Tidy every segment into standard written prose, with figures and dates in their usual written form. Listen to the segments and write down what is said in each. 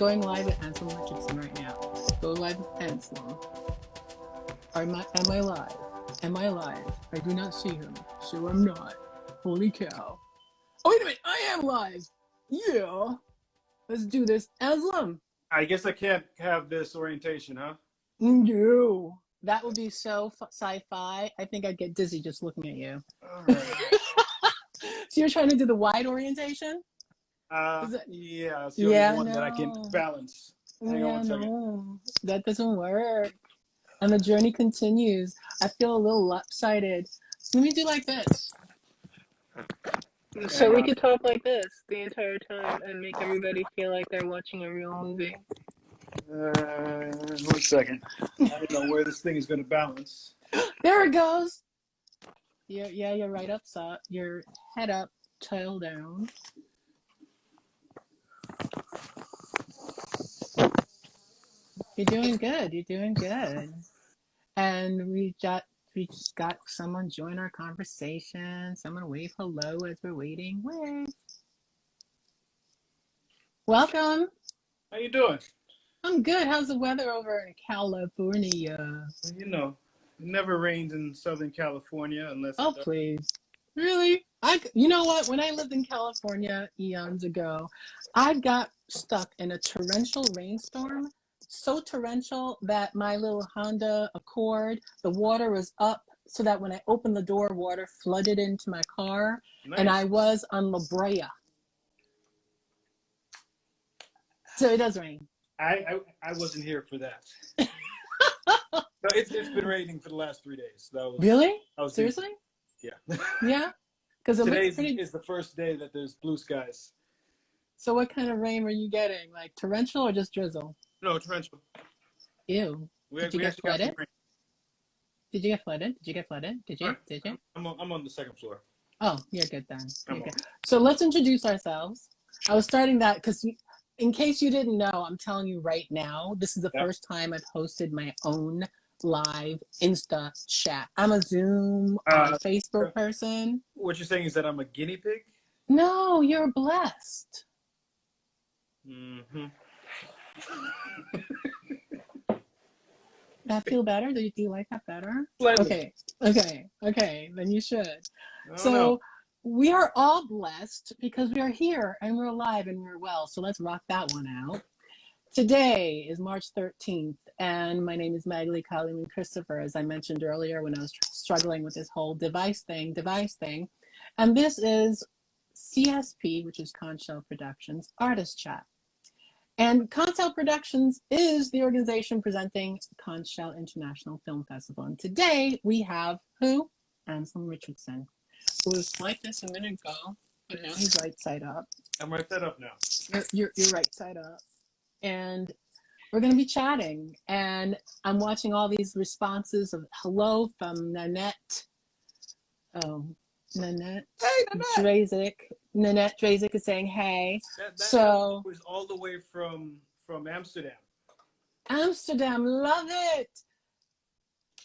going live with Anslem Richardson right now. Go live with Anslem. Am I live? Am I live? I do not see him, so I'm not. Holy cow. Oh, wait a minute. I am live. Yeah. Let's do this. Anslem. I guess I can't have this orientation, huh? No. That would be so sci-fi. I think I'd get dizzy just looking at you. All right. So you're trying to do the wide orientation? Yeah, it's the only one that I can balance. Hang on one second. No, that doesn't work. And the journey continues. I feel a little lopsided. Let me do like this. So we could talk like this the entire time and make everybody feel like they're watching a real movie. 1 second. I don't know where this thing is going to balance. There it goes. You're right up, so your head up, tail down. You're doing good. You're doing good. And we just got someone join our conversation. Someone wave hello as we're waiting. Wave. Welcome. How you doing? I'm good. How's the weather over in California? Well, you know, it never rains in Southern California unless. Oh, please. Really? You know what? When I lived in California eons ago, I got stuck in a torrential rainstorm. So torrential that my little Honda Accord, the water was up so that when I opened the door, water flooded into my car. Nice. And I was on La Brea. So it does rain. I wasn't here for that. No, it's been raining for the last 3 days. Really? Seriously? Yeah. Yeah? Because today is the first day that there's blue skies. So what kind of rain were you getting? Like torrential or just drizzle? No, torrential. Ew. Did you get flooded? Did you get flooded? Did you? I'm on the second floor. Oh, you're good then. You're good. So let's introduce ourselves. I was starting that because in case you didn't know, I'm telling you right now, this is the first time I've hosted my own live Insta chat. I'm a Zoom Facebook person. What you're saying is that I'm a guinea pig? No, you're blessed. Mm-hmm. That feel better? Do you like that better? Slightly. Okay. Then you should. So we are all blessed because we are here and we're alive and we're well. So let's rock that one out. Today is March 13th, and my name is Magaly Colimon-Christopher, as I mentioned earlier when I was struggling with this whole device thing. And this is CSP, which is Conchell Productions Artist Chat. And Conchell Productions is the organization presenting Conchell International Film Festival. And today we have who? Anslem Richardson, who was like this a minute ago, but now he's right side up. I'm right side up now. You're right side up. And we're going to be chatting. And I'm watching all these responses of hello from Nanette. Oh, Nanette. Hey, Nanette. Nanette Drazik is saying, hey. That was all the way from Amsterdam. Amsterdam, love it.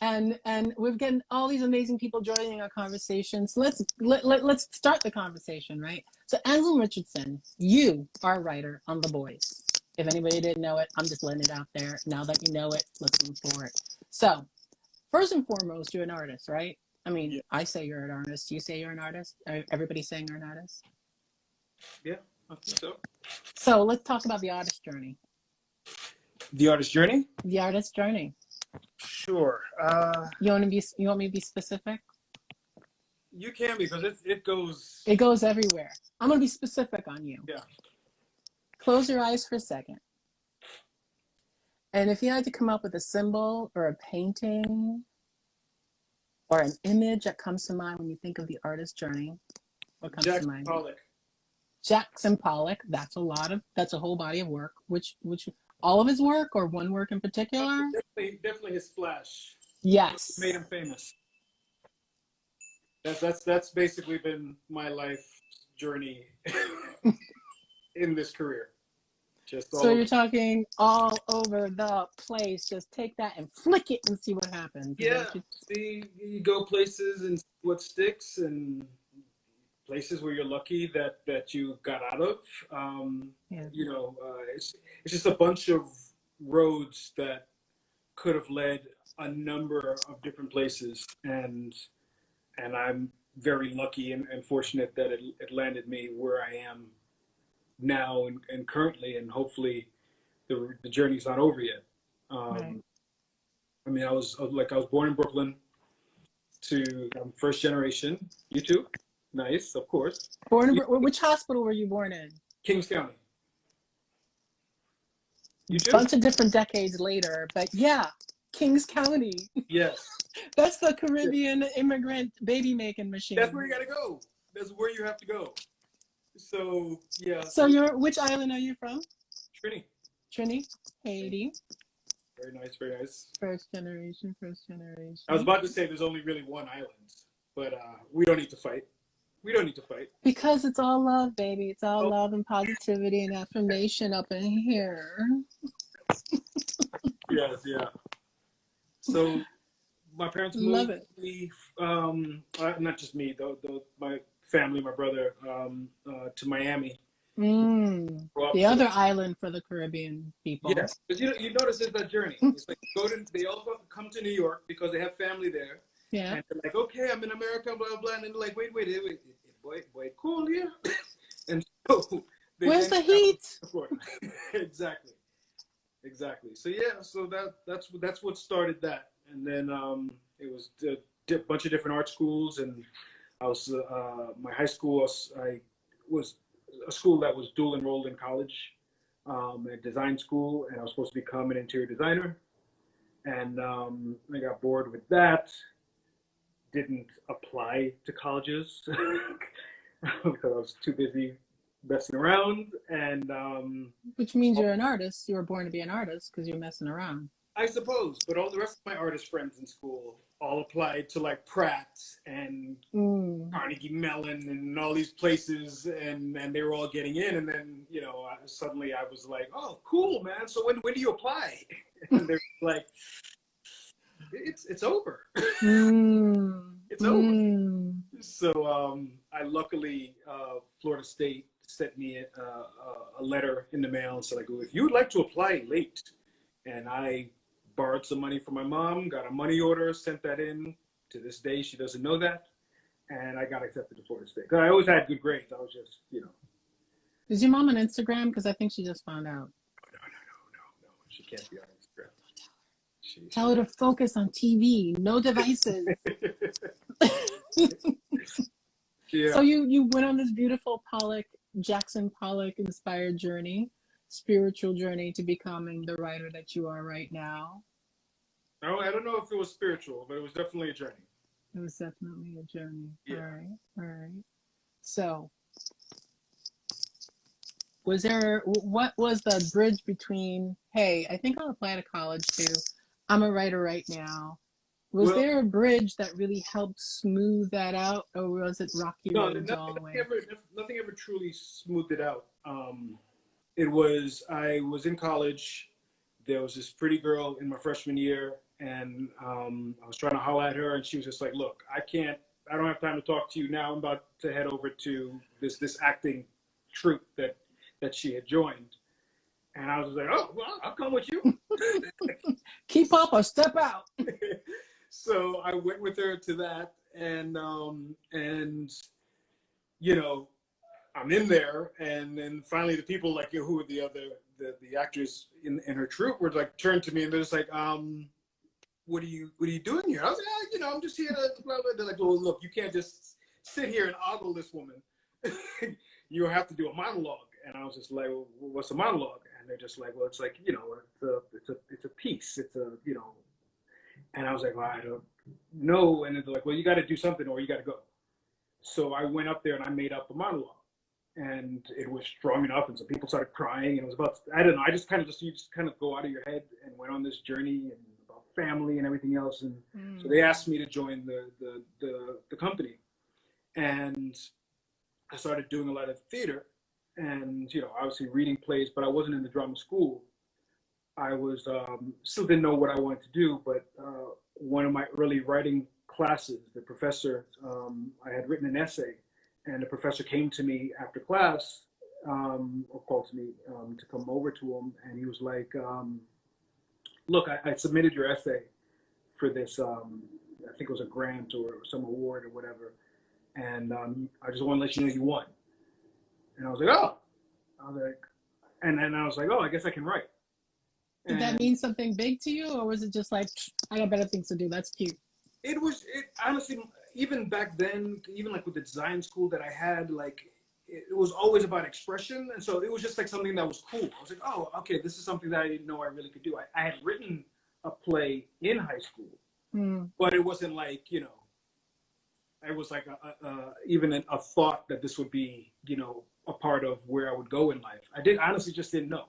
And we've getting all these amazing people joining our conversation. So let's start the conversation, right? So Anslem Richardson, you are a writer on The Boys. If anybody didn't know it, I'm just letting it out there. Now that you know it, let's move forward. So first and foremost, you're an artist, right? I mean, yeah. I say you're an artist. You say you're an artist? Everybody's saying you're an artist? Yeah, I think so. So let's talk about the artist journey. The artist journey? The artist journey. Sure. You want me to be specific? You can, because it goes... It goes everywhere. I'm going to be specific on you. Yeah. Close your eyes for a second. And if you had to come up with a symbol or a painting or an image that comes to mind when you think of the artist journey, what comes to mind? Jackson Pollock. That's a whole body of work. Which all of his work or one work in particular? Definitely his splash. Yes. Made him famous. That's basically been my life journey in this career. So you're talking all over the place. Just take that and flick it and see what happens. Yeah. You go places and see what sticks, and places where you're lucky that you got out of. Yeah. It's just a bunch of roads that could have led a number of different places, and I'm very lucky and fortunate that it landed me where I am now and currently, and hopefully the journey's not over yet. Right. I mean, I was born in Brooklyn. I'm first generation. You too? Nice, of course. Which hospital were you born in? Kings County. You too? Bunch of different decades later, but yeah, Kings County. Yes. That's the Caribbean immigrant baby making machine. That's where you gotta go. That's where you have to go. So yeah. So which island are you from? Trini. Haiti. Very nice, very nice. First generation. I was about to say there's only really one island, but we don't need to fight. Because it's all love, baby. It's all love and positivity and affirmation up in here. Yes, yeah. So my parents moved me, not just me, though, my family, my brother, to Miami. The other island for the Caribbean people. Yeah, because you notice it's that journey. It's like they all come to New York because they have family there. Yeah. And they're like, okay, I'm in America, blah, blah, blah. And they're like, wait, boy, cool, yeah. And so where's the heat? Exactly. So yeah, so that's what started that. And then it was a bunch of different art schools, and I was my high school I was a school that was dual enrolled in college, a design school, and I was supposed to become an interior designer. And I got bored with that. Didn't apply to colleges because I was too busy messing around. And which means you're an artist. You were born to be an artist because you're messing around. I suppose, but all the rest of my artist friends in school all applied to like Pratt and Carnegie Mellon and all these places, and they were all getting in. And then suddenly I was like, oh, cool, man. So when do you apply? And they're like, it's over. It's over. So I luckily Florida State sent me a letter in the mail and said, like, well, if you would like to apply late, and I borrowed some money from my mom, got a money order, sent that in. To this day, she doesn't know that, and I got accepted to Florida State. Because I always had good grades. I was just, Is your mom on Instagram? Because I think she just found out. No. She can't be on Instagram. Tell her to focus on TV, no devices. Yeah. So you went on this beautiful Jackson Pollock inspired journey, spiritual journey to becoming the writer that you are right now. I don't know if it was spiritual, but it was definitely a journey. It was definitely a journey. Yeah. All right. So what was the bridge between, hey, I think I'll apply to college too, I'm a writer right now? Was there a bridge that really helped smooth that out, or was it rocky roads all the way? Nothing ever truly smoothed it out. I was in college. There was this pretty girl in my freshman year, and I was trying to holler at her, and she was just like, look, I don't have time to talk to you now. I'm about to head over to this acting troupe that she had joined. And I was like, oh, well, I'll come with you. Keep up or step out. So I went with her to that, and I'm in there, and then finally the people like who were the actors in her troupe were like turned to me, and they're just like, what are you doing here? I was like, I'm just here to blah, blah. They're like, well, look, you can't just sit here and ogle this woman. You have to do a monologue. And I was just like, well, what's a monologue? And they're just like, well, it's like, it's a piece. It's a, and I was like, well, I don't know. And they're like, well, you got to do something or you got to go. So I went up there and I made up a monologue, and it was strong enough. And some people started crying, and it was about, I don't know. I just you just kind of go out of your head and went on this journey and about family and everything else. And so they asked me to join the company, and I started doing a lot of theater. And, obviously reading plays, but I wasn't in the drama school. I was, still didn't know what I wanted to do, but one of my early writing classes, the professor, I had written an essay, and the professor came to me after class, or called to me to come over to him, and he was like, "Look, I submitted your essay for this. I think it was a grant or some award or whatever, and I just want to let you know you won." And I was like, "Oh," I was like, and then I was like, "Oh, I guess I can write." Did that mean something big to you, or was it just like, I got better things to do? That's cute. It honestly, even back then, even like with the design school that I had, like it was always about expression. And so it was just like something that was cool. I was like, oh, okay, this is something that I didn't know I really could do. I had written a play in high school, but it wasn't like, it was like even a thought that this would be, a part of where I would go in life. I honestly just didn't know.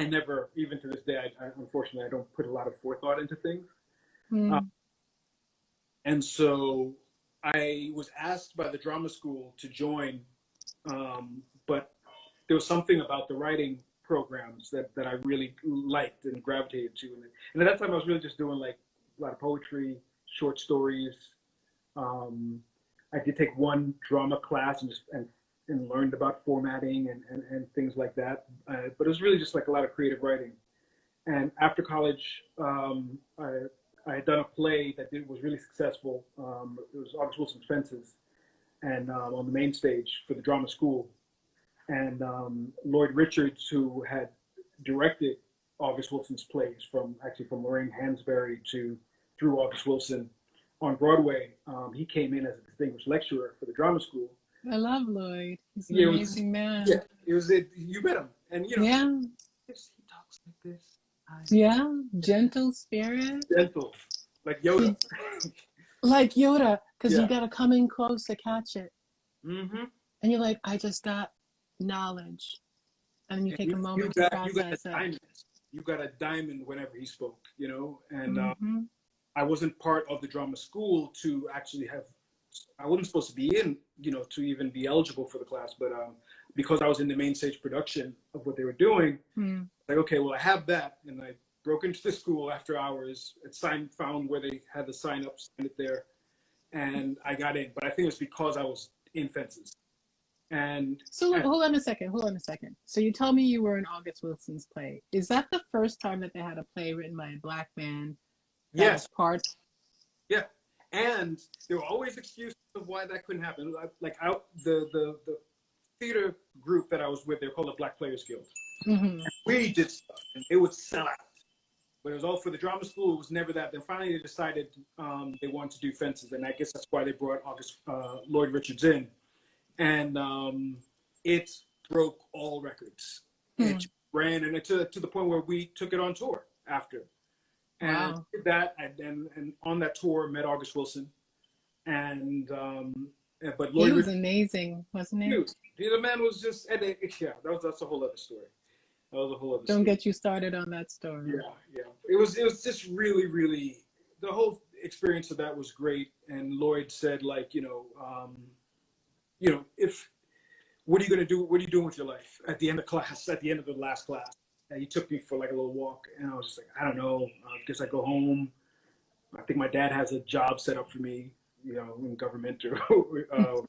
I never, even to this day, unfortunately, I don't put a lot of forethought into things. And so I was asked by the drama school to join, but there was something about the writing programs that I really liked and gravitated to. And at that time, I was really just doing like a lot of poetry, short stories. I did take one drama class and learned about formatting and things like that. But it was really just like a lot of creative writing. And after college, I had done a play that was really successful. It was August Wilson's Fences, and on the main stage for the drama school. And Lloyd Richards, who had directed August Wilson's plays from Lorraine Hansberry through August Wilson on Broadway, he came in as a distinguished lecturer for the drama school. I love Lloyd. He's an amazing man. Yeah, you met him, and he talks like this. Yeah, gentle spirit. Gentle, like Yoda. Like Yoda, because you got to come in close to catch it. Mm-hmm. And you're like, I just got knowledge. And you take a moment to process it. You got a diamond whenever he spoke, and I wasn't part of the drama school to actually I wasn't supposed to be in, to even be eligible for the class, but because I was in the main stage production of what they were doing, like, okay, well, I have that, and I broke into the school after hours, found where they had the sign up, signed it there, and I got in. But I think it was because I was in Fences. And so hold on a second. So you told me you were in August Wilson's play. Is that the first time that they had a play written by a Black man? Yes. Part. Yeah. And there were always excuses of why that couldn't happen. Like the theater group that I was with, they were called the Black Players Guild. And we did stuff, and it would sell out. But it was all for the drama school. It was never that. Then finally they decided they wanted to do Fences, and I guess that's why they brought Lloyd Richards in. And it broke all records. It ran, and to the point where we took it on tour after. And did that, and on that tour met August Wilson, and but Lloyd was amazing, wasn't he? The man was just, that's a whole other story. That was a whole other. Don't get you started on that story. Yeah. It was just really, really, the whole experience of that was great. And Lloyd said, like, if what are you gonna do? What are you doing with your life at the end of class? At the end of the last class. And he took me for like a little walk, and I was just like, I don't know. I guess I go home. I think my dad has a job set up for me, in government or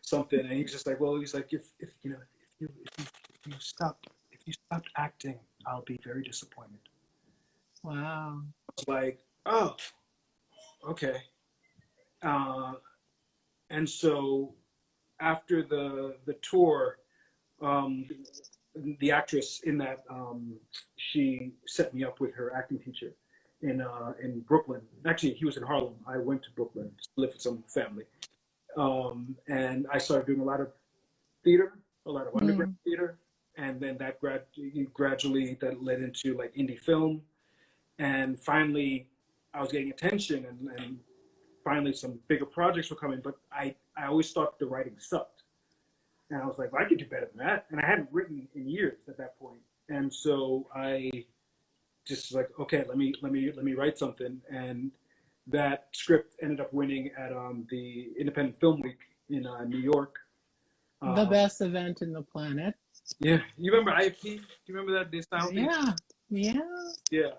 something. And he's just like, well, he's like, if you stopped acting, I'll be very disappointed. Wow. I was like, oh, okay. And so after the tour, the actress in that, she set me up with her acting teacher in Brooklyn. Actually, he was in Harlem. I went to Brooklyn to live with some family. And I started doing a lot of theater, a lot of underground theater. And then that gradually that led into like indie film. And finally, I was getting attention, and finally some bigger projects were coming. But I always thought the writing sucked. And I was like, well, I could do better than that. And I hadn't written in years at that point. And so I just like, okay, let me write something. And that script ended up winning at the Independent Film Week in New York. The best event in the planet. Yeah. You remember IFP? Do you remember that? Yeah.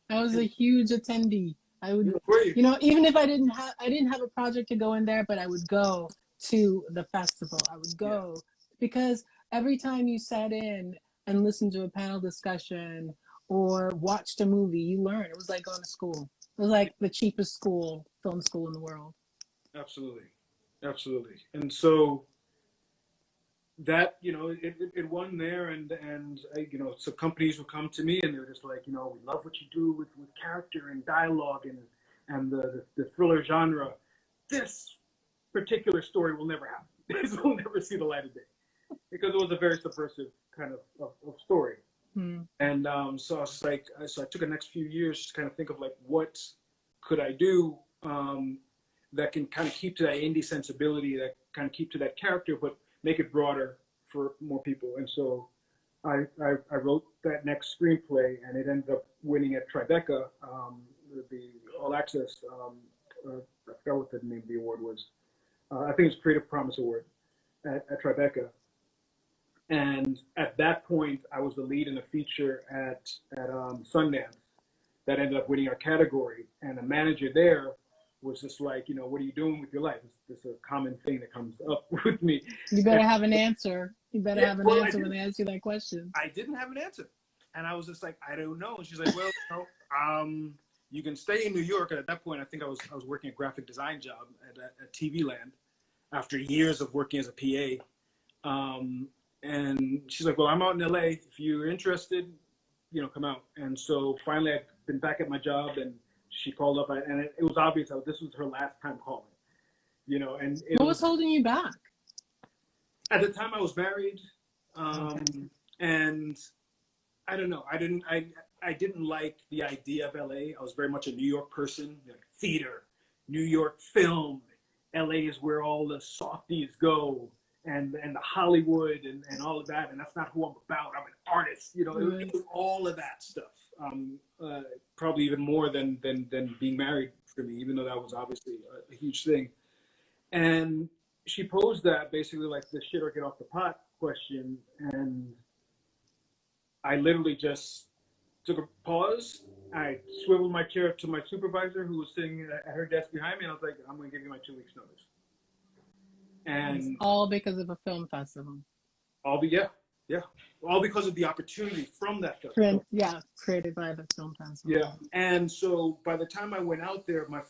I was a huge attendee. I would, Were you? you know, even if I didn't have a project to go in there, but I would go to the festival. I would go because every time you sat in and listened to a panel discussion or watched a movie, you learned. It was like going to school. It was like the cheapest film school in the world. Absolutely, absolutely. And so that, you know, it won there, and you know, so companies would come to me and they're just like, you know, we love what you do with character and dialogue and the thriller genre. This particular story will never happen. This will never see the light of day because it was a very subversive kind of story. And so I was just like, so I took the next few years to kind of think of like, what could I do that can kind of keep to that indie sensibility, that kind of keep to that character, but make it broader for more people. And so I wrote that next screenplay, and it ended up winning at Tribeca, the All Access. I forgot what the name of the award was. I think it's Creative Promise Award at Tribeca. And at that point, I was the lead in a feature at Sundance that ended up winning our category. And the manager there was just like, you know, what are you doing with your life? This is a common thing that comes up with me. You better have an answer. You better have an answer when they ask you that question. I didn't have an answer. And I was just like, I don't know. And she's like, well, you know, you can stay in New York. And at that point, I think I was working a graphic design job at TV Land after years of working as a PA. And she's like, well, I'm out in LA. If you're interested, you know, come out. And so finally I've been back at my job, and she called up, and it was obvious that this was her last time calling, you know. And what was holding you back? At the time I was married, and I don't know. I didn't like the idea of LA. I was very much a New York person, like theater, New York film. LA is where all the softies go, and the Hollywood and all of that. And that's not who I'm about. I'm an artist, you know. It was all of that stuff. Probably even more than being married for me, even though that was obviously a huge thing. And she posed that basically like the shit or get off the pot question, and I literally just took a pause. I swiveled my chair to my supervisor, who was sitting at her desk behind me, and I was like, I'm going to give you my 2 weeks notice. And it's all because of a film festival. All because of the opportunity from that festival. Created by the film festival. Yeah, and so by the time I went out there, my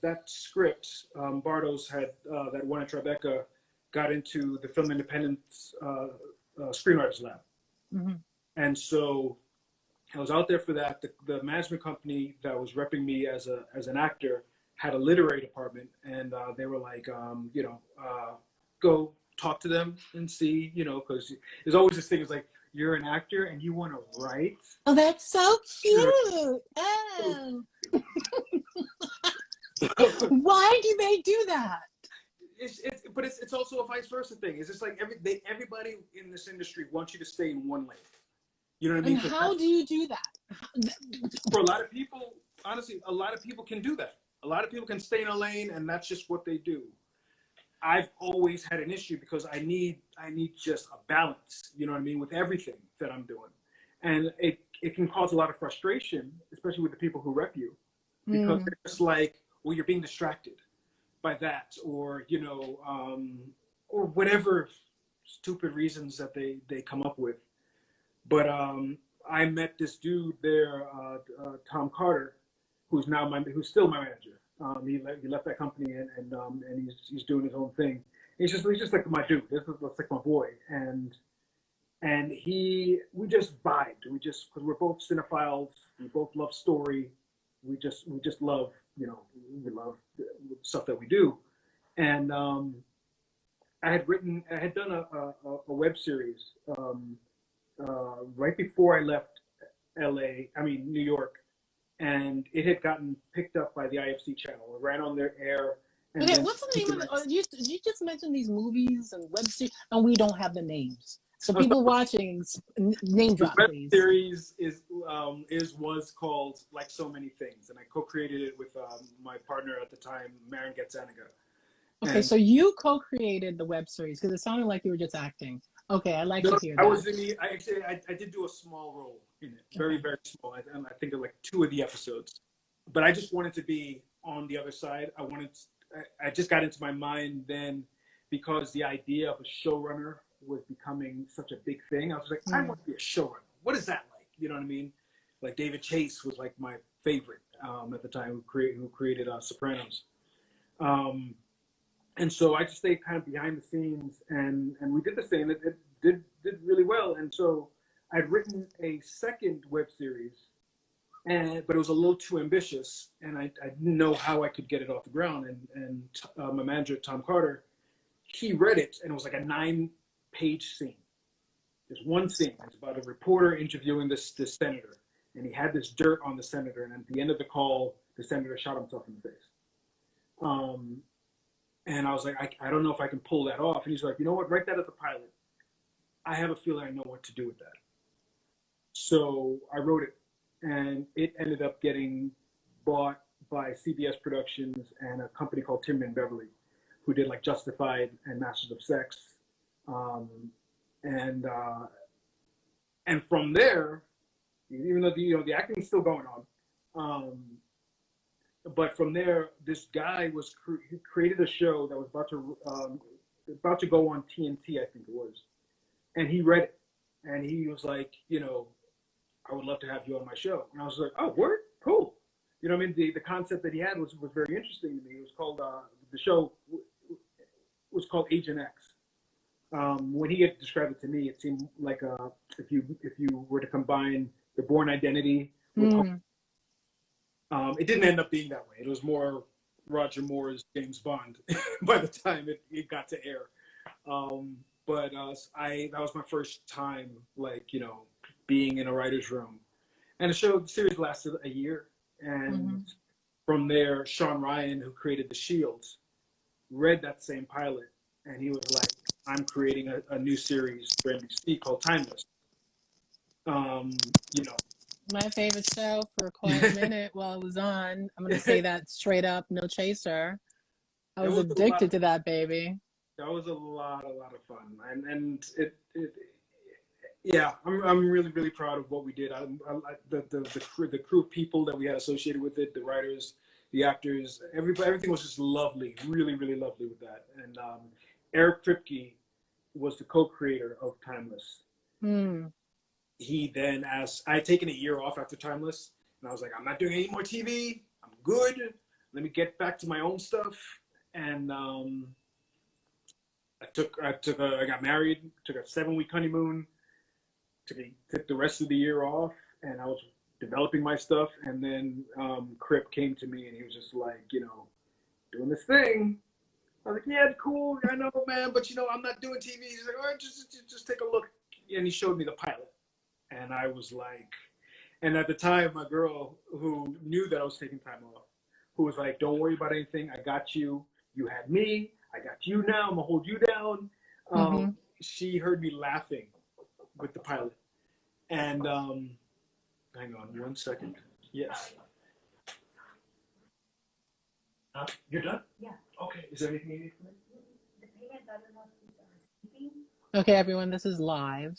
that script, Bardos had that won at Tribeca, got into the Film Independence Screenwriters Lab. Mm-hmm. And so I was out there for that. The management company that was repping me as an actor had a literary department, and they were like, you know, go talk to them and see, you know, because there's always this thing, it's like, you're an actor and you want to write. Oh, that's so cute. Oh. Why do they do that? But it's also a vice versa thing. It's just like everybody in this industry wants you to stay in one lane. You know what I mean? And how do you do that? For a lot of people, honestly, a lot of people can do that. A lot of people can stay in a lane, and that's just what they do. I've always had an issue because I need just a balance, you know what I mean, with everything that I'm doing. And it can cause a lot of frustration, especially with the people who rep you, because it's like, well, you're being distracted by that, or, you know, or whatever stupid reasons that they come up with. But I met this dude there, Tom Carter, who's still my manager. He left that company and he's doing his own thing. He's just like my dude. This is like my boy, and we just vibed. Because we're both cinephiles. We both love story. We just love, you know, we love the stuff that we do. And I had done a web series right before I left New York. And it had gotten picked up by the IFC channel. It ran on their air. And okay, what's the name of it? You just mentioned these movies and web series, and we don't have the names. So people watching, name drop, the web please. series was called Like So Many Things, and I co-created it with my partner at the time, Maren Gazzaniga. Okay, so you co-created the web series because it sounded like you were just acting. Okay, I'd like to hear that. I did do a small role in it, very, very small. I think of like 2 of the episodes. but I just wanted to be on the other side. I just got into my mind then because the idea of a showrunner was becoming such a big thing. I was like, I want to be a showrunner. What is that like? You know what I mean? Like David Chase was like my favorite at the time, who created Sopranos. And so I just stayed kind of behind the scenes, and we did the thing. It did really well. And so I'd written a second web series, but it was a little too ambitious, and I didn't know how I could get it off the ground. And my manager, Tom Carter, he read it, and it was like a 9-page scene. There's one scene. It's about a reporter interviewing this senator, and he had this dirt on the senator, and at the end of the call, the senator shot himself in the face. And I was like, I don't know if I can pull that off. And he's like, you know what? Write that as a pilot. I have a feeling I know what to do with that. So I wrote it, and it ended up getting bought by CBS Productions and a company called Tim & Beverly, who did like Justified and Masters of Sex. And from there, even though the acting is still going on, but from there, this guy he created a show that was about to go on TNT, I think it was, and he read it, and he was like, I would love to have you on my show. And I was like, oh, word, cool. You know what I mean? The concept that he had was very interesting to me. It was called the show was called Agent X. When he had described it to me, it seemed like if you were to combine the Bourne Identity with it didn't end up being that way. It was more Roger Moore's James Bond by the time it got to air. But that was my first time, being in a writer's room. And the series lasted a year. And from there, Sean Ryan, who created The Shields, read that same pilot. And he was like, I'm creating a new series for NBC called Timeless. My favorite show for quite a minute while it was on. I'm going to say that straight up, no chaser. I was addicted to that baby. That was a lot of fun. And I'm really, really proud of what we did. The crew of people that we had associated with it, the writers, the actors, everything was just lovely, really, really lovely with that. And Eric Kripke was the co-creator of Timeless. He then asked, I had taken a year off after Timeless, and I was like, I'm not doing any more TV. I'm good. Let me get back to my own stuff. And I got married, took a 7-week honeymoon, took the rest of the year off, and I was developing my stuff. And then Crip came to me, and he was just like, doing this thing. I was like, yeah, cool. I know, man, but I'm not doing TV. He's like, all right, just take a look. And he showed me the pilot. And I was like, and at the time, my girl who knew that I was taking time off, who was like, don't worry about anything. I got you. You had me. I got you now. I'm going to hold you down. She heard me laughing with the pilot. And hang on 1 second. Yes. You're done? Yeah. Okay. Is there anything you need from me? The payment doesn't have to be sleeping. Okay, everyone, this is live.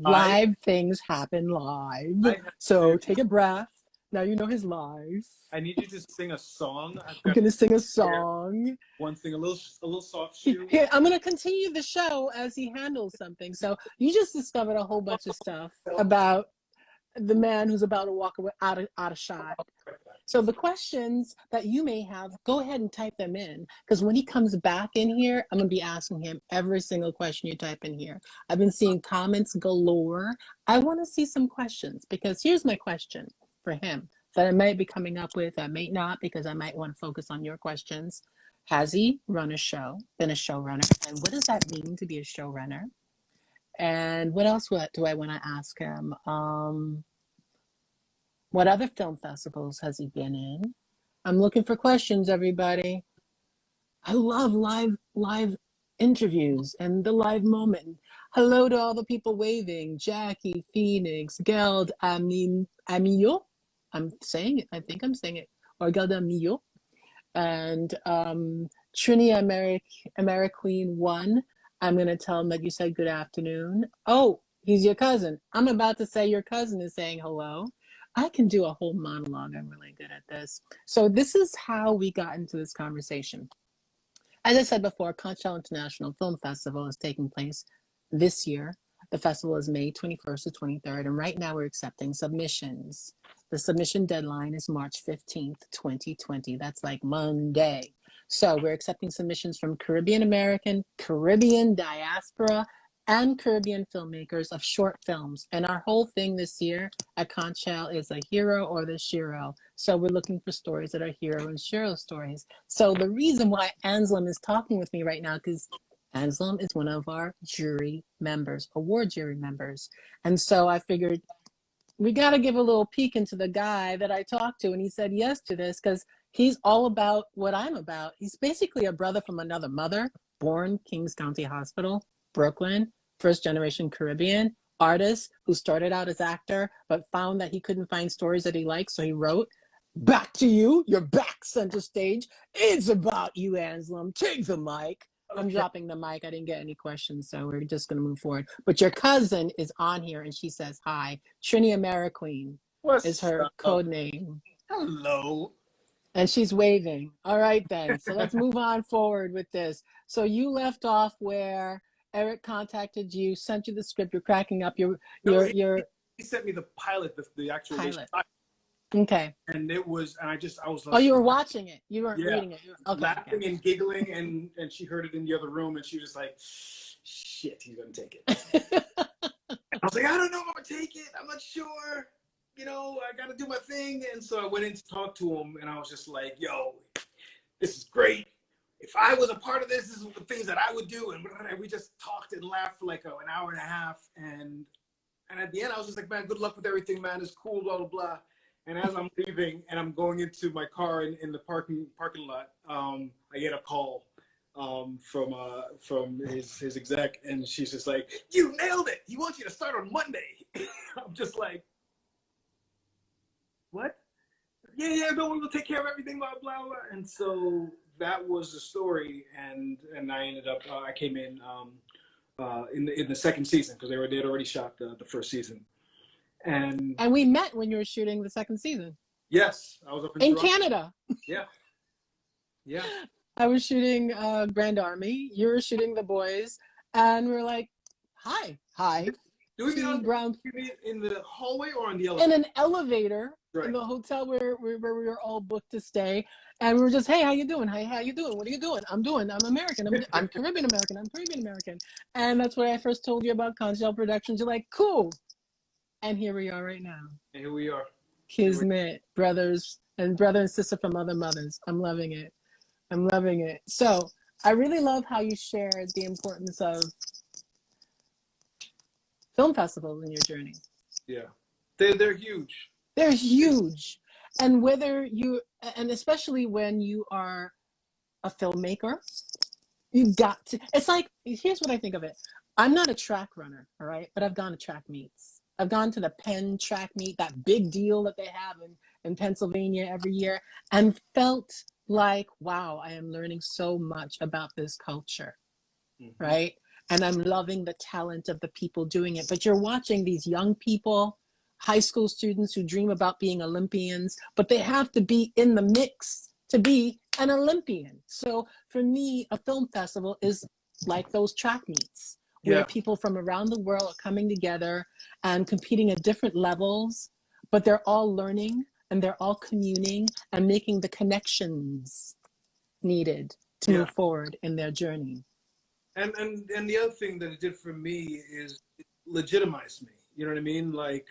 Live things happen live. So take a breath. Now you know his life. I need you to sing a song. I'm going to sing a song. One thing, a little soft shoe. Here, I'm going to continue the show as he handles something. So you just discovered a whole bunch of stuff about the man who's about to walk away out of shot. So the questions that you may have, go ahead and type them in, because when he comes back in here, I'm going to be asking him every single question you type in here. I've been seeing comments galore. I want to see some questions, because here's my question for him that I might be coming up with. I may not, because I might want to focus on your questions. Has he run a show, been a showrunner? And what does that mean to be a showrunner? And what else do I want to ask him? What other film festivals has he been in? I'm looking for questions, everybody. I love live interviews and the live moment. Hello to all the people waving. Jackie, Phoenix, Geld, Amillo. I'm saying it. I think I'm saying it. Or Geld Amillo. And Trini Ameriqueen 1. I'm going to tell him that you said good afternoon. Oh, he's your cousin. I'm about to say your cousin is saying hello. I can do a whole monologue. I'm really good at this. So this is how we got into this conversation. As I said before, Conchal International Film Festival is taking place this year. The festival is May 21st to 23rd, and right now we're accepting submissions. The submission deadline is March 15th, 2020. That's like Monday. So we're accepting submissions from Caribbean American, Caribbean diaspora, and Caribbean filmmakers of short films. And our whole thing this year at Conchal is a hero or the shiro. So we're looking for stories that are hero and shiro stories. So the reason why Anslem is talking with me right now, because Anslem is one of our jury members, award jury members. And so I figured we got to give a little peek into the guy that I talked to. And he said yes to this because he's all about what I'm about. He's basically a brother from another mother, born Kings County Hospital, Brooklyn, first generation Caribbean, artist who started out as actor, but found that he couldn't find stories that he liked. So he wrote, "Back to you, you're back center stage. It's about you, Anslem. Take the mic." I'm dropping the mic. I didn't get any questions, so we're just going to move forward. But your cousin is on here, and she says hi. Trini Ameriqueen is her code name. Hello. And she's waving. All right, then. So let's move on forward with this. So you left off where Eric contacted you, sent you the script. You're cracking up. He sent me the pilot, the actual pilot. Okay. And it was, and I was. Oh, you were watching it. You weren't reading it. Okay, laughing and giggling, and she heard it in the other room, and she was like, "Shit, he's gonna take it." I was like, "I don't know if I'm gonna take it. I'm not sure. You know, I gotta do my thing." And so I went in to talk to him, and I was just like, "Yo, this is great. If I was a part of this is the things that I would do." And we just talked and laughed for like an hour and a half, and at the end, I was just like, "Man, good luck with everything, man. It's cool, blah blah blah." And as I'm leaving and I'm going into my car in the parking lot, I get a call from his exec, and she's just like, "You nailed it. He wants you to start on Monday." I'm just like, "What?" Yeah, no, we'll take care of everything, blah blah blah. And so that was the story, and I ended up I came in the second season because they had already shot the first season. And we met when you were shooting the second season. Yes, I was up in Canada. Yeah. I was shooting Grand Army. You were shooting The Boys, and we were like, "Hi." Do we meet in the hallway or on the elevator? In an elevator, right. In the hotel where we were all booked to stay, and we were just, "Hey, how you doing? Hey, how you doing? What are you doing?" I'm American. I'm Caribbean American. And that's what I first told you about Conchal Productions. You're like, "Cool." And here we are right now. And here we are. Kismet, brothers, and brother and sister from other mothers. I'm loving it. So I really love how you shared the importance of film festivals in your journey. Yeah. They're huge. They're huge. And and especially when you are a filmmaker, you got to, it's like, here's what I think of it. I'm not a track runner, all right? But I've gone to track meets. I've gone to the Penn track meet, that big deal that they have in Pennsylvania every year, and felt like, wow, I am learning so much about this culture, right? And I'm loving the talent of the people doing it. But you're watching these young people, high school students who dream about being Olympians, but they have to be in the mix to be an Olympian. So for me, a film festival is like those track meets, where people from around the world are coming together and competing at different levels, but they're all learning and they're all communing and making the connections needed to move forward in their journey. And the other thing that it did for me is it legitimized me. You know what I mean? Like,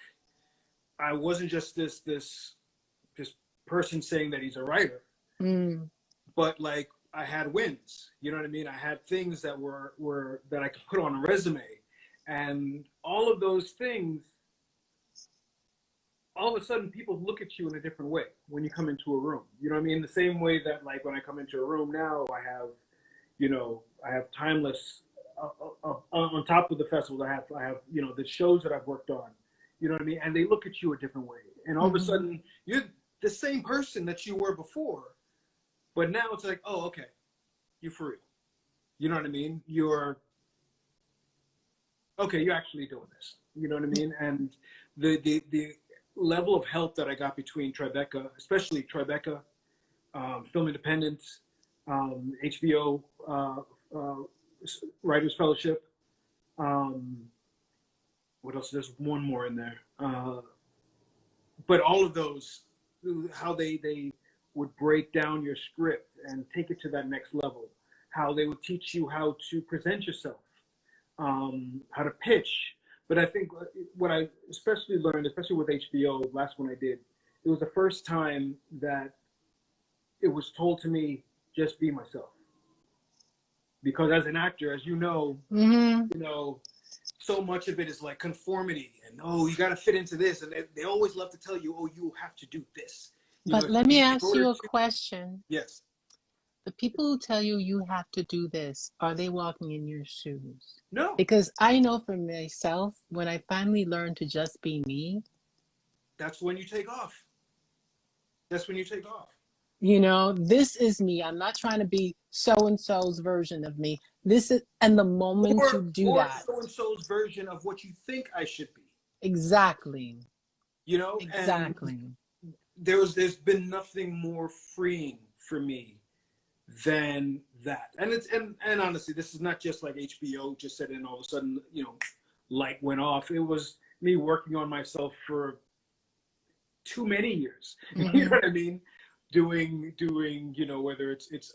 I wasn't just this person saying that he's a writer, but like, I had wins, you know what I mean? I had things that were that I could put on a resume, and all of those things, all of a sudden people look at you in a different way when you come into a room. You know what I mean? The same way that like when I come into a room now, I have Timeless on top of the festival. I have the shows that I've worked on, you know what I mean? And they look at you a different way, and all of a sudden you're the same person that you were before. But now it's like, oh, okay, you're for real. You know what I mean? You're actually doing this. You know what I mean? And level of help that I got between Tribeca, especially Tribeca, Film Independence, HBO Writers Fellowship. What else? There's one more in there. But all of those, how they would break down your script and take it to that next level. How they would teach you how to present yourself, how to pitch. But I think what I especially learned, especially with HBO, the last one I did, it was the first time that it was told to me, just be myself. Because as an actor, as you know, so much of it is like conformity and, oh, you got to fit into this. And they always love to tell you, oh, you have to do this. But let me ask you a question. Yes. The people who tell you you have to do this, are they walking in your shoes? No. Because I know for myself, when I finally learned to just be me. That's when you take off. That's when you take off. You know, this is me. I'm not trying to be so-and-so's version of me. This is, and the moment you do that. Or so-and-so's version of what you think I should be. Exactly. You know? Exactly. And there's been nothing more freeing for me than that. And honestly, this is not just like HBO just said it and all of a sudden, you know, light went off. It was me working on myself for too many years. You know what I mean? Doing, you know, whether it's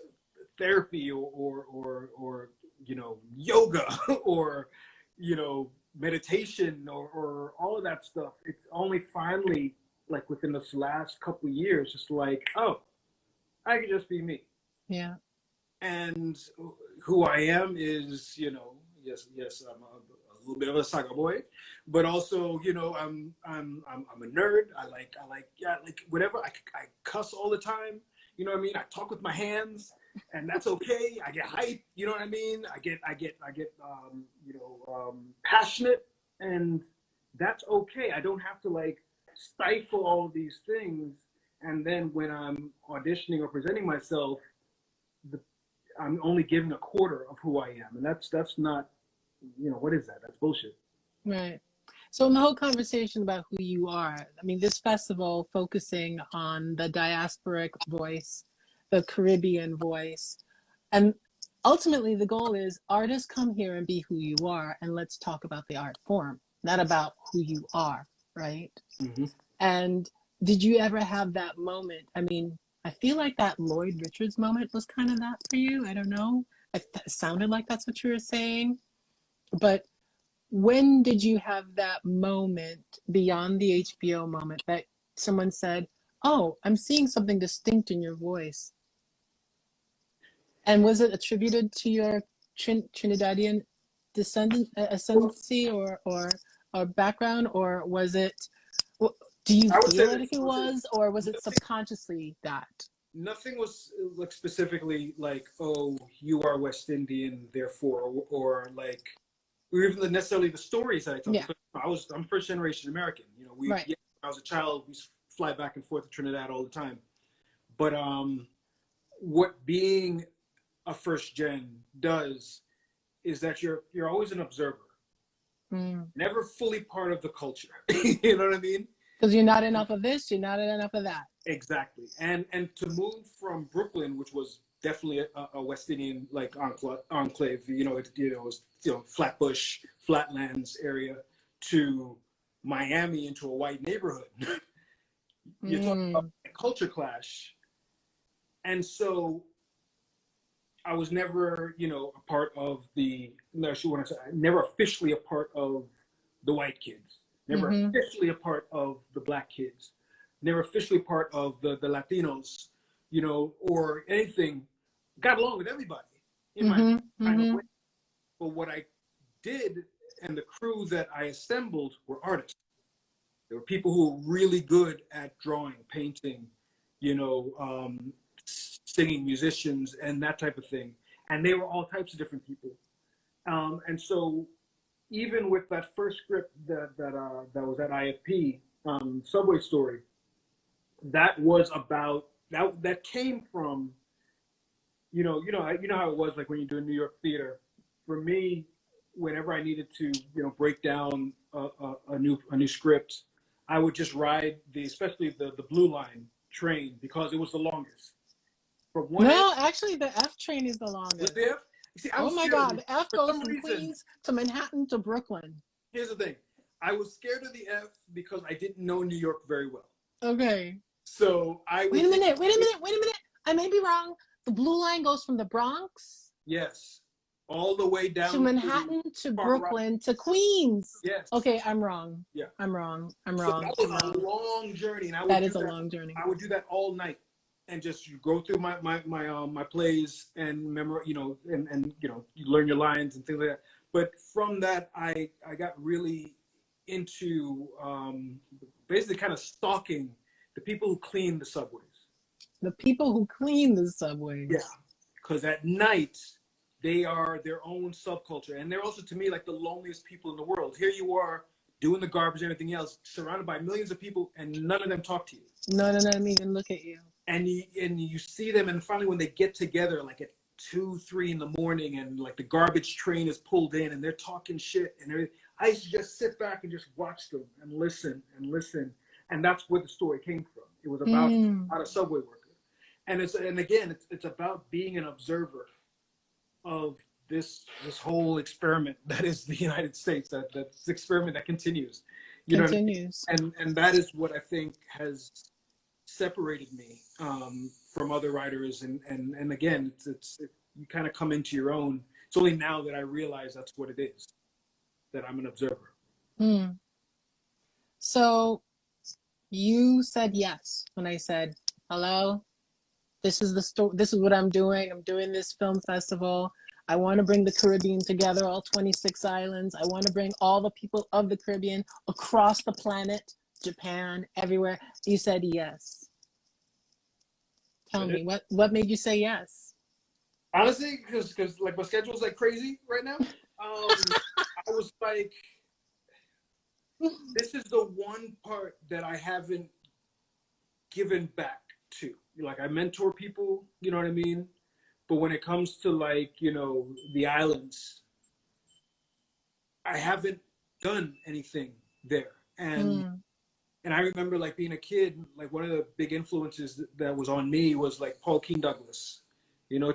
therapy or you know, yoga or, you know, meditation or all of that stuff. It's only finally, like within this last couple of years, just like, oh, I can just be me. Yeah. And who I am is, you know, yes, I'm a little bit of a saga boy, but also, you know, I'm a nerd. I like whatever. I cuss all the time. You know what I mean? I talk with my hands, and that's okay. I get hype. You know what I mean? I get passionate, and that's okay. I don't have to like stifle all of these things. And then when I'm auditioning or presenting myself, I'm only giving a quarter of who I am, and that's not, you know, what is that? That's bullshit. Right. So in the whole conversation about who you are, I mean, this festival focusing on the diasporic voice, the Caribbean voice, and ultimately the goal is artists come here and be who you are, and let's talk about the art form, not about who you are, right? Mm-hmm. And did you ever have that moment? I mean, I feel like that Lloyd Richards moment was kind of that for you. I don't know. It sounded like that's what you were saying. But when did you have that moment beyond the HBO moment that someone said, oh, I'm seeing something distinct in your voice? And was it attributed to your Trinidadian ascendancy or background, or was it, do you feel like it was, or was it subconsciously that? Nothing was like specifically like, oh, you are West Indian, therefore, or like, or even necessarily the stories that I told. Yeah. I'm first generation American. You know, when I was a child, we fly back and forth to Trinidad all the time. But what being a first gen does is that you're always an observer, never fully part of the culture. You know what I mean? Because you're not enough of this, you're not enough of that. Exactly. And to move from Brooklyn, which was definitely a West Indian like enclave, you know, it was, you know, Flatbush, Flatlands area, to Miami into a white neighborhood. You're talking about a culture clash. And so I was never, you know, a part of never officially a part of the white kids, never officially a part of the black kids, never officially part of the Latinos, you know, or anything. Got along with everybody in my kind of way. But what I did, and the crew that I assembled, were artists. There were people who were really good at drawing, painting, you know, singing, musicians, and that type of thing. And they were all types of different people. And so even with that first script that was at IFP, Subway Story, that was about, that came from, you know how it was like when you do New York theater. For me, whenever I needed to, you know, break down a new script, I would just ride especially the Blue Line train because it was the longest. From one end No, actually, the F train is the with longest. the F. See, I Oh was my scared of God, it. the F For goes some from reason, Queens to Manhattan to Brooklyn. here's the thing. I was scared of the F because I didn't know New York very well. Okay. So I would Wait a minute. I may be wrong. The Blue Line goes from the Bronx yes, all the way to down Manhattan to Far Rock. Brooklyn to Queens. Yes. Okay, I'm wrong. Yeah. I'm wrong. So that was a long journey, and I would That do is a long journey. I would do that all night, and just go through my plays and remember, and you learn your lines and things like that. But from that, I got really into basically kind of stalking the people who clean the subways. The people who clean the subways. Yeah, because at night they are their own subculture, and they're also to me like the loneliest people in the world. Here you are doing the garbage and everything else, surrounded by millions of people, and none of them talk to you. None of them even look at you. And you see them, and finally when they get together, like at 2, 3 in the morning, and like the garbage train is pulled in, and they're talking shit, and everything. I used to just sit back and just watch them and listen, and that's where the story came from. It was about a subway worker, and again it's about being an observer of this whole experiment that is the United States. That's experiment that continues. You know what I mean? And that is what I think has separated me from other writers. And again, it's you kind of come into your own. It's only now that I realize that's what it is, that I'm an observer. So you said yes when I said, hello, this is the story. This is what I'm doing. I'm doing this film festival. I want to bring the Caribbean together, all 26 islands. I want to bring all the people of the Caribbean across the planet, Japan, everywhere. You said yes. Tell me, what made you say yes? Honestly, because like my schedule's like crazy right now. I was like, this is the one part that I haven't given back to. Like I mentor people, you know what I mean? But when it comes to like, the islands, I haven't done anything there. And I remember like being a kid, like one of the big influences that was on me was like Paul Keene Douglas,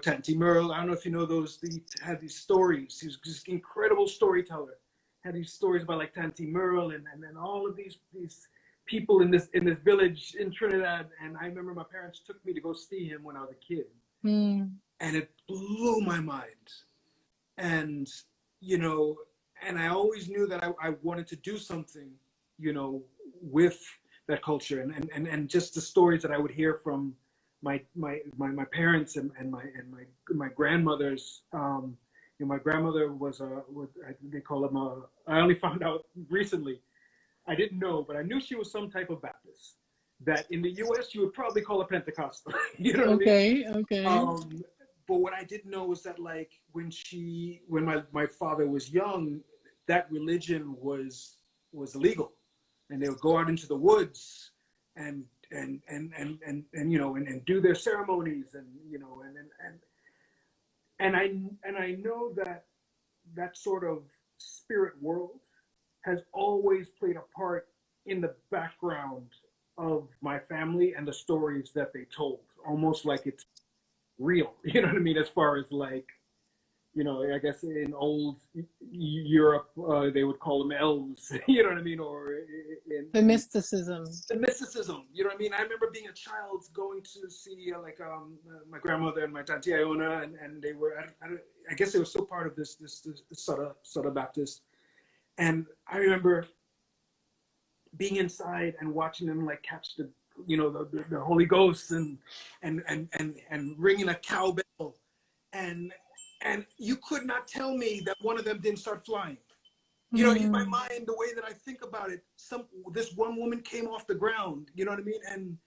Tanty Merle. I don't know if you know those. He had these stories. He was just incredible storyteller. Had these stories about like Tanty Merle and then all of these people in this village in Trinidad. And I remember my parents took me to go see him when I was a kid. And it blew my mind. And, and I always knew that I wanted to do something, with that culture and just the stories that I would hear from my parents and my grandmothers. My grandmother was they call him I only found out recently. I didn't know, but I knew she was some type of Baptist. That in the U.S. you would probably call a Pentecostal. You know what I mean? Okay. But what I didn't know was that like when my father was young, that religion was illegal, and they would go out into the woods and do their ceremonies and I know that sort of spirit world has always played a part in the background of my family and the stories that they told, almost like it's real, you know what I mean? As far as like, I guess in old Europe, they would call them elves, you know what I mean? Or the mysticism. The mysticism, you know what I mean? I remember being a child going to see my grandmother and my Tante Iona, and they were, I guess they were still part of this Soda Baptist. And I remember being inside and watching them like catch the Holy Ghost and ringing a cowbell, and you could not tell me that one of them didn't start flying. In my mind, the way that I think about it, this one woman came off the ground, you know what I mean?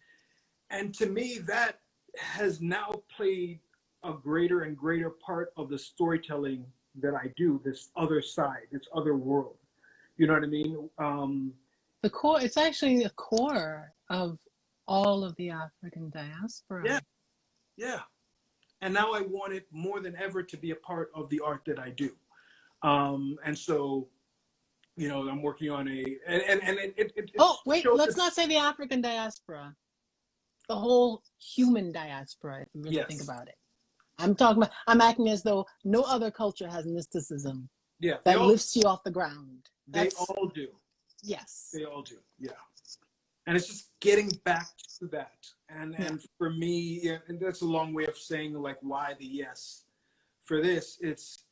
And to me, that has now played a greater and greater part of the storytelling that I do, this other side, this other world. You know what I mean? The core, it's actually the core of all of the African diaspora. Yeah. And now I want it more than ever to be a part of the art that I do. And so, I'm working on Oh, wait, shows let's this- not say the African diaspora. The whole human diaspora, if you really think Yes. about it. I'm acting as though no other culture has mysticism Yeah, that lifts you off the ground. They all do. Yes. They all do. Yeah. And it's just getting back to that. And for me, and that's a long way of saying like why the yes. For this, it's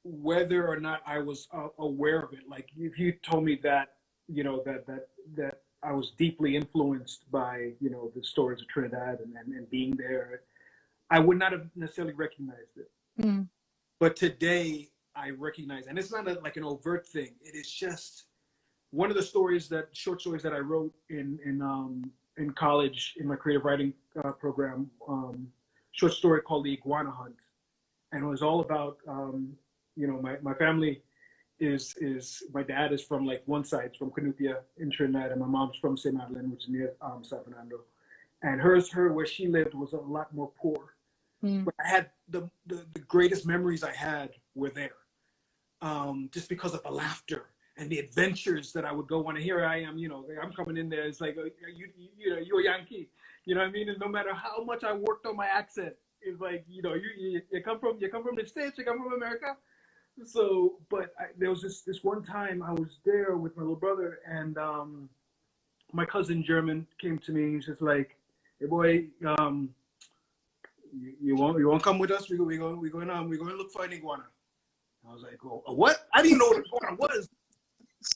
whether or not I was aware of it. Like if you told me that, that I was deeply influenced by, the stories of Trinidad and being there, I would not have necessarily recognized it. Mm. But today I recognize, and it's not like an overt thing. It is just one of the short stories that I wrote in college in my creative writing program. Short story called The Iguana Hunt, and it was all about my family is my dad is from like one side, from Canupia in Trinidad, and my mom's from St. Madeleine, which is near San Fernando. And where she lived was a lot more poor. Mm. But I had the greatest memories I had were there, just because of the laughter and the adventures that I would go on. And here I am, I'm coming in there. It's like you're a Yankee, you know what I mean? And no matter how much I worked on my accent, it's like you come from the States, you come from America. So, but there was this one time I was there with my little brother, and my cousin German came to me. He's just like, "Hey boy, you won't come with us? We're going to look for an iguana." I was like, "Oh, what?" I didn't know what an iguana was.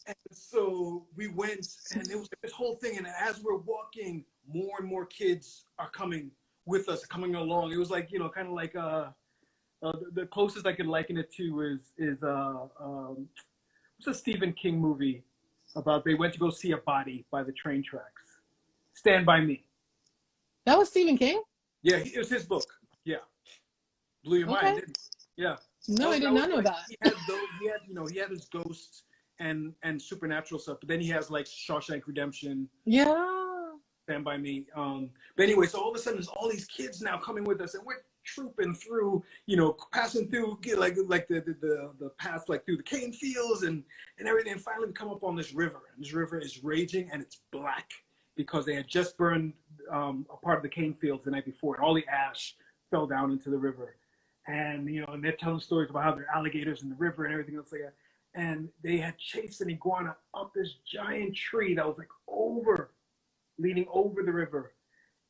And so we went, and it was this whole thing. And as we're walking, more and more kids are coming with us, coming along. It was like kind of like the closest I could liken it to is what's a Stephen King movie about they went to go see a body by the train tracks? Stand By Me. That was Stephen King? Yeah, it was his book. Yeah, blew your mind, didn't it? Yeah. No, I did not know that. He had those. He had his ghosts and supernatural stuff, but then he has like Shawshank Redemption. Yeah. Stand By Me. But anyway, so all of a sudden there's all these kids now coming with us, and we're trooping through, passing through like the path like through the cane fields and everything. And finally we come up on this river, and this river is raging, and it's black because they had just burned a part of the cane fields the night before, and all the ash fell down into the river. And and they're telling stories about how there are alligators in the river and everything else like that. And they had chased an iguana up this giant tree that was like leaning over the river.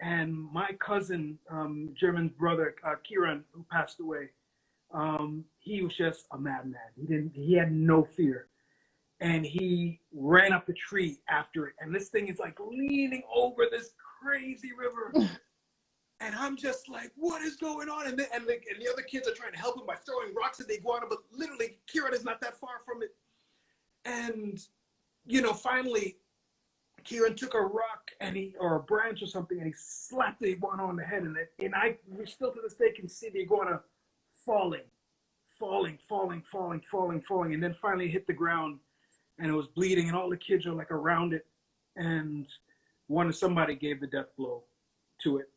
And my cousin, German's brother, Kieran, who passed away, he was just a madman. He had no fear. And he ran up the tree after it. And this thing is like leaning over this crazy river. And I'm just like, what is going on? And the other kids are trying to help him by throwing rocks at the iguana, but literally Kieran is not that far from it. And, finally, Kieran took a rock or a branch or something, and he slapped the iguana on the head. And I still to this day can see the iguana falling, and then finally hit the ground, and it was bleeding, and all the kids are like around it, and somebody gave the death blow to it.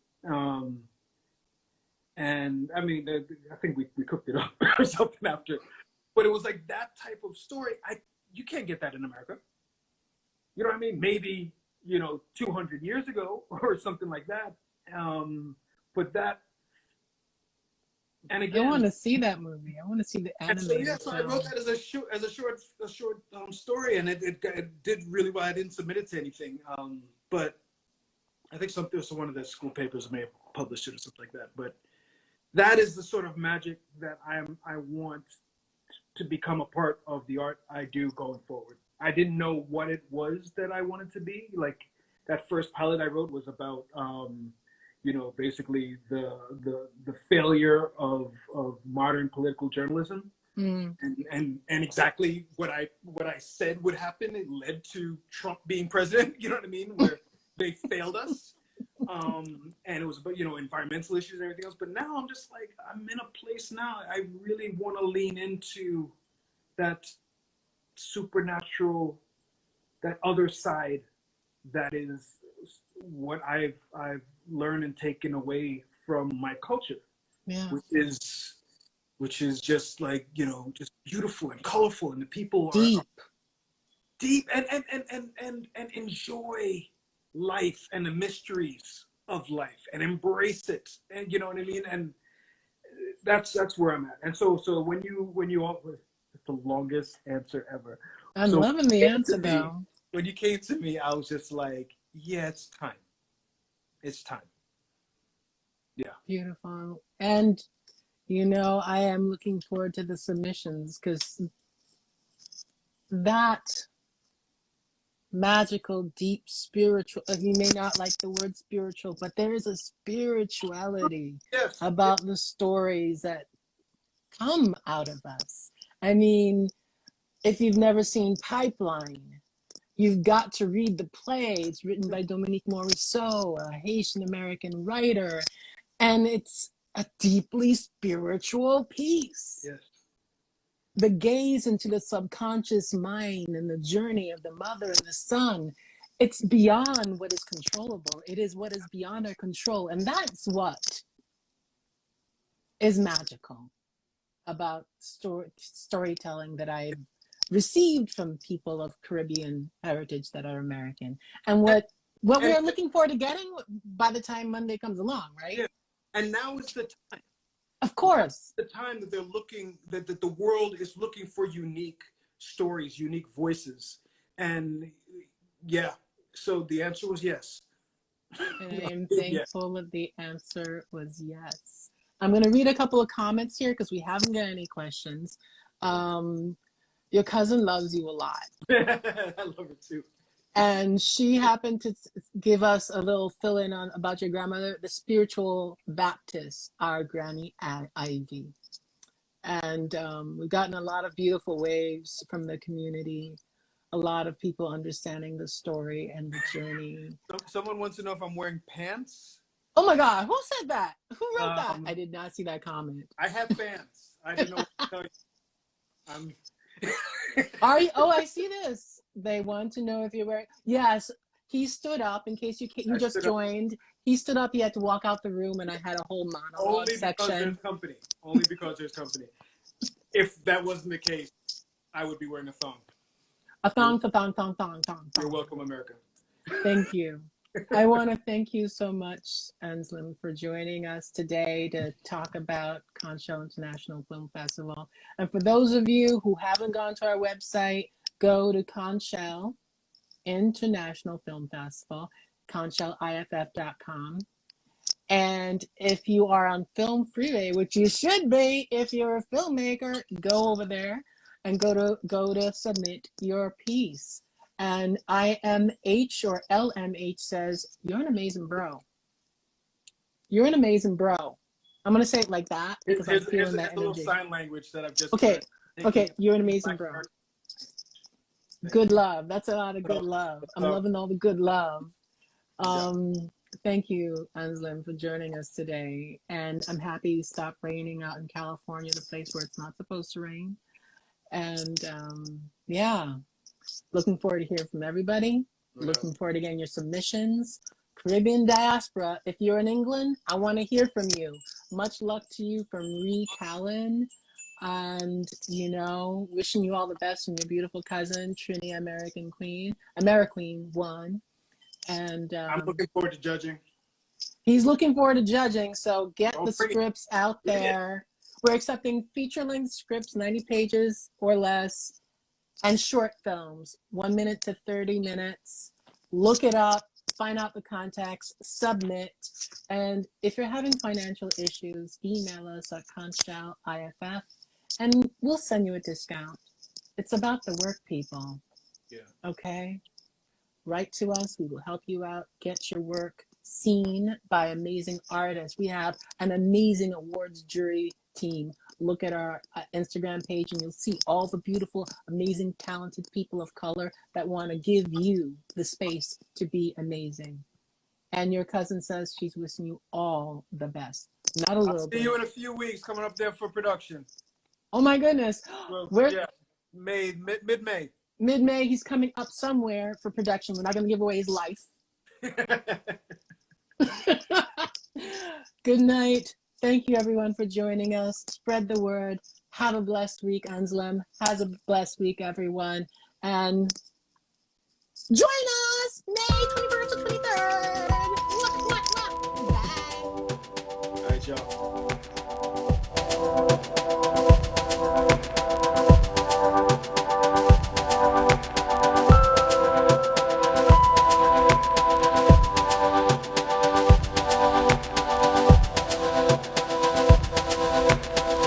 And I mean, I think we cooked it up or something after, but it was like that type of story. You can't get that in America. You know what I mean? Maybe, 200 years ago or something like that. But that, and again, I want to see that movie. I want to see the animated. So I wrote that as a short story, and it did really well. I didn't submit it to anything, but I think one of the school papers may have published it or something like that. But that is the sort of magic that I want to become a part of the art I do going forward. I didn't know what it was that I wanted to be. Like that first pilot I wrote was about, basically the failure of modern political journalism, and exactly what I said would happen. It led to Trump being president. You know what I mean? Where they failed us, and it was about environmental issues and everything else. But now I'm just like, I'm in a place now. I really want to lean into that supernatural, that other side, that is what I've learned and taken away from my culture, which is which is just like, just beautiful and colorful, and the people are Deep. deep and enjoy life and the mysteries of life and embrace it. And you know what I mean? And that's where I'm at. And so when you all, it's the longest answer ever. I'm So loving the answer though. when you came to me, I was just like, yeah, it's time. It's time. Yeah. Beautiful. And I am looking forward to the submissions, because that magical, deep, spiritual, you may not like the word spiritual, but there is a spirituality Yes. about the stories that come out of us. I mean, if you've never seen Pipeline, you've got to read the play. It's written by Dominique Morisseau, a Haitian American writer, and it's a deeply spiritual piece. Yes. The gaze into the subconscious mind and the journey of the mother and the son, it's beyond what is controllable. It is what is beyond our control. And that's what is magical about storytelling that I've received from people of Caribbean heritage that are American. And what we are looking forward to getting by the time Monday comes along, right? Yeah. And now is the time. Of course. The time that they're looking, that the world is looking for unique stories, unique voices. And yeah, so the answer was yes. And I'm thankful that the answer was yes. I'm going to read a couple of comments here because we haven't got any questions. Your cousin loves you a lot. I love it too. And she happened to give us a little fill-in on about your grandmother, the spiritual Baptist, our Granny Ivy. And we've gotten a lot of beautiful waves from the community, a lot of people understanding the story and the journey. Someone wants to know if I'm wearing pants. Oh my God, who said that? Who wrote that? I did not see that comment. I have pants. I don't know what to tell you. Are you? Oh, I see this. They want to know if you're wearing. Yes, he stood up in case you just joined. He stood up. He had to walk out the room, and I had a whole monologue section. Because there's company. Only because there's company. If that wasn't the case, I would be wearing a thong. A thong. You're welcome, America. Thank you. I want to thank you so much, Anslem, for joining us today to talk about Conchal International Film Festival. And for those of you who haven't gone to our website, go to Conchal International Film Festival, conchaliff.com. And if you are on Film Freeway, which you should be if you're a filmmaker, go over there and go to submit your piece. And IMH or LMH says, you're an amazing bro. You're an amazing bro. I'm going to say it like that because I'm feeling that energy. A little sign language that I've just Okay, you're an amazing bro. Good love. That's a lot of good love. I'm loving all the good love. Thank you, Anslem, for joining us today. And I'm happy it stopped raining out in California, the place where it's not supposed to rain. And yeah. Looking forward to hearing from everybody. Yeah. Looking forward to getting your submissions. Caribbean diaspora, if you're in England, I want to hear from you. Much luck to you from Ree Callan. And, wishing you all the best from your beautiful cousin, Trini Ameriqueen 1. And I'm looking forward to judging. He's looking forward to judging. So get the scripts out there. We're accepting feature-length scripts, 90 pages or less. And short films, 1 minute to 30 minutes. Look it up, find out the contacts, submit. And if you're having financial issues, email us at conchaliff, and we'll send you a discount. It's about the work, people. Yeah. Okay? Write to us. We will help you out. Get your work seen by amazing artists. We have an amazing awards jury team. Look at our Instagram page and you'll see all the beautiful, amazing, talented people of color that want to give you the space to be amazing. And your cousin says she's wishing you all the best. Not a little bit. See you in a few weeks coming up there for production. Oh my goodness. Well, Where? Mid-May. Mid-May, he's coming up somewhere for production. We're not going to give away his life. Good night. Thank you, everyone, for joining us. Spread the word. Have a blessed week, Anslem. Has a blessed week, everyone. And join us May 21st to 23rd. Bye. All right, y'all.